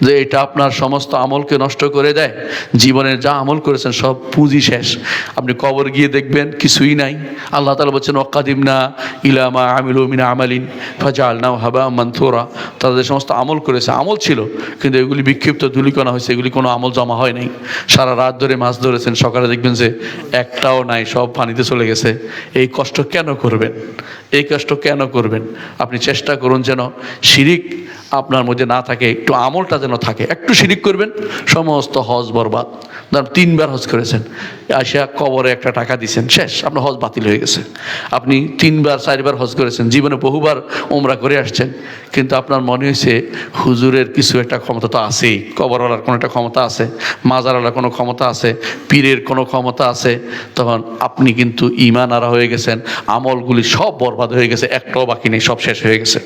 যে এটা আপনার সমস্ত আমলকে নষ্ট করে দেয়। জীবনের যা আমল করেছেন সব পুঁজি শেষ। আপনি কবর গিয়ে দেখবেন কিছুই নাই। আল্লাহ তাআলা বলছেন ওয়াকাদিমনা ইলা মা আমিলু মিন আমালিন ফাজআলনাহু হাবাআম মানথুরা। তাদের সমস্ত আমল করেছে, আমল ছিল, কিন্তু এগুলি বিক্ষিপ্ত ধূলিকণা হয়েছে, এগুলি কোনো আমল জমা হয় নাই। সারা রাত ধরে মাছ ধরেছেন, সকালে দেখবেন যে একটাও নাই, সব পানিতে চলে গেছে। এই কষ্ট কেন করবেন? এই কষ্ট কেন করবেন? আপনি চেষ্টা করুন যেন শিরিক আপনার মধ্যে না থাকে, একটু আমলটা যেন থাকে। একটু শিরিক করবেন, সমস্ত হজ বরবাদ। ধরুন 3 বার হজ করেছেন, আসিয়া কবরে একটা টাকা দিয়েছেন, শেষ, আপনার হজ বাতিল হয়ে গেছে। আপনি 3 বার 4 বার হজ করেছেন, জীবনে বহুবার উমরা করে আসছেন, কিন্তু আপনার মনে হয়েছে হুজুরের কিছু একটা ক্ষমতা তো আছেই, কবরওয়ালার কোনো একটা ক্ষমতা আছে, মাজারওয়ালার কোনো ক্ষমতা আছে, পীরের কোনো ক্ষমতা আছে। তখন আপনি কিন্তু ঈমান হারা হয়ে গেছেন, আমলগুলি সব বরবাদ হয়ে গেছে, একটাও বাকি নেই, সব শেষ হয়ে গেছে।